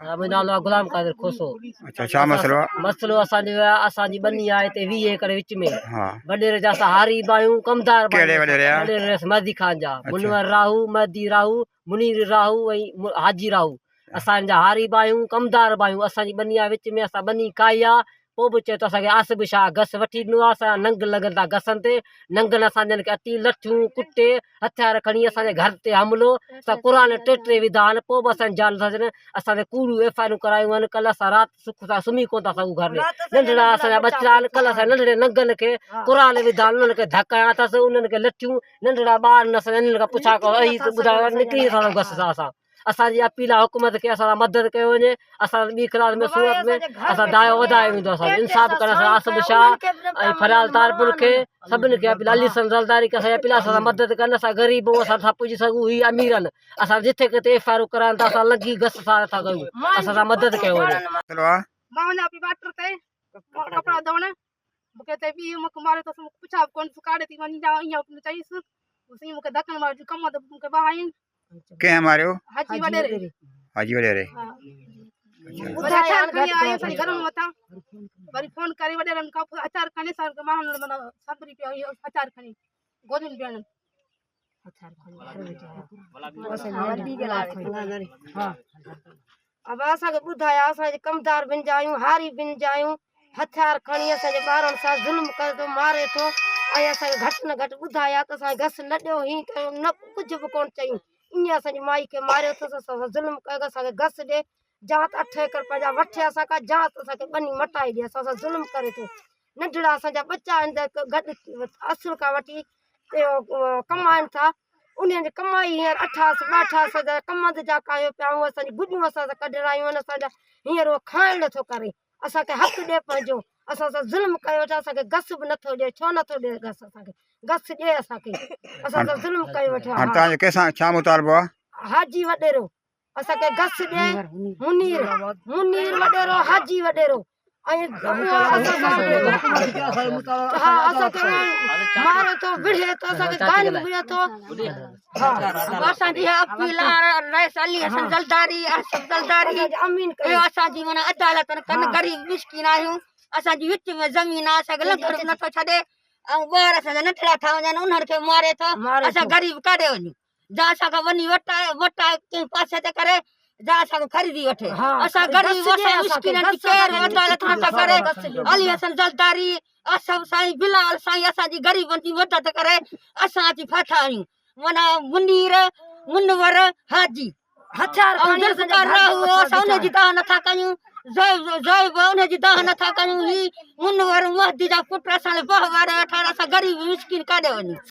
मुंहिंजो नालो आहे गुलाम कादिर खोसो। अच्छा छा मसलो आहे? मसलो असांजी बनी आहे हिते 20 एकड़ विच में। हा वॾेरे जा असां हारी बायूं कमदार कहिड़े वॾेरे जा? वॾेरे महदी खान जा, मुनवर राहू, महदी राहू, मुनीर राहू ऐं हाजी राहू। असांजा हारी बायूं कमदार बायूं असांजी बनी आहे विच में। असां बनी काई आहे पोइ बि चए थो असांखे आस बि छा घस वठी ॾिनो आहे। असां नंग लॻनि था घसनि ते, नंगनि असांजनि खे अटी लठियूं कुटे हथियार खणी असांजे घर ते हमिलो। असां क़ुर टे विधा आहिनि पोइ बि असांजी जान था छॾनि। असांखे कूड़ियूं एफ.आई.आर करायूं आहिनि। कल्ह असां राति सुख सां सुम्ही कोन था सघूं घर में। नंढड़ा असांजा बच्चा आहिनि। कल्ह असां नंढड़े नंगनि खे क़ुर विधा आहिनि, उन्हनि खे धक हयां अथसि, उन्हनि खे लठियूं। नंढड़ा ॿार असां इन्हनि खां पुछा कयो ॿुधायो निकिरी था घस सां। असांजी अपील आहे हुकूमत खे असां मदद कयो वञे। असां ॿी क्लास में सूरत में असां दायो वधाए वेंदो। असां इंसाफ़ करण असां आसिफ शाह ऐं फरियाल तारपुर खे सभिनी खे अपील अली ज़रदारी खे असांजी अपील असां मदद कनि। असां ग़रीब आहियूं, असां था पुॼी सघूं, ही अमीर आहिनि। असां जिथे किथे एफ.आई.आर कराइनि था असां लॻी घस सां नथा कयूं। असां सां मदद कयो वञे। मसलो आहे? मां वञा पई वाटर ते कपिड़ा धोइण, मूंखे त ॿी मूंखे मारियो अथसि। मूंखे पुछा बि कोन काॾे थी वञी जा ईअं चईसि। उसी मूंखे धकनि मारियो कम त मूंखे ॿाहिरि कंहिं मारियो? हाजी वॾेरे हाजी वॾेरे। हथियार खणी आयो असांजे घर में मथां। वरी फोन करे वॾेरनि खां हथियार खणी असांखे माण्हुनि माना सब्री पियो इहो हथियार खणी गोलियुनि पिया अब असांखे ॿुधाया असांजे कमदार बिन जा आहियूं, हारी बिन जा आहियूं। हथियार खणी असांजे ॿारनि सां ज़ुल्म करे थो, मारे थो। ऐं असांखे घटि न घटि ॿुधाया त असांखे घस न ॾियो, हीअं कयो न, कुझु बि कोन चयूं। ईअं असांजी माई खे मारियो अथसि। असां ज़ुल्म कयो असांखे घस ॾे, जात 8 एकड़ पंहिंजा वठे असांखां, जात असांखे ॿनी मटाए ॾे। असां ज़ुल्म करे थो। नंढड़ा असांजा बच्चा आहिनि गॾु असुल खां वठी कमाइनि था। उन्हनि जी कमाई हींअर 88 जा कमंद जा कयो पिया। ऐं असांजी गुॾियूं असां सां कढायूं आहिनि। असांजा हींअर उहो खाइण नथो करे। असांखे हक़ु ॾिए पंहिंजो। असां सां ज़ुल्म कयो था, असांखे घस बि नथो ॾिए। छो नथो ॾिए घस? असांखे घस ॾिए असांखे। असां सां ज़ुल्म कयो वेठो आहे। तव्हांजो कंहिंसां छा मुतालबो आहे? हाजी वॾेरो असांखे घस ॾिए। मुनीर वॾेरो, हाजी वॾेरो। ऐं असांखे मारे थो, विढ़े थो, असांखे गाली विढ़े थो। असांजी अपील रईस अली हसन ज़रदारी, आसिफ ज़रदारी असांजी माना अदालत कनि। ग़रीब मिस्किन आहियूं। असांजी विच में ज़मीन आहे, असांखे लंघण बि नथो छॾे। ऐं ॿार असांजा नंढड़ा था वञनि, उन्हनि खे मारे थो। असां ग़रीब काॾे वञूं? जा असांखां वञी वटाए कंहिं पासे ते करे, जा असांखे ख़रीदी वठे। असां ग़रीब असां मिस्किननि जी केरु अदालत नथा करे। अली हसन ज़रदारी, आसिफ साईं, बिलाल साईं असांजी ग़रीबनि जी मदद करे। असां अची फाथा आहियूं। माना मुनीर, मुनवर, हाजी हथियार असां उनजी दाह नथा कयूं। ज़ोइब उनजी दाह नथा कयूं। ही मुनवर महदी जा पुट असांजे बाह वारे वेठा। असां ग़रीब मिस्किन काॾे वञूं?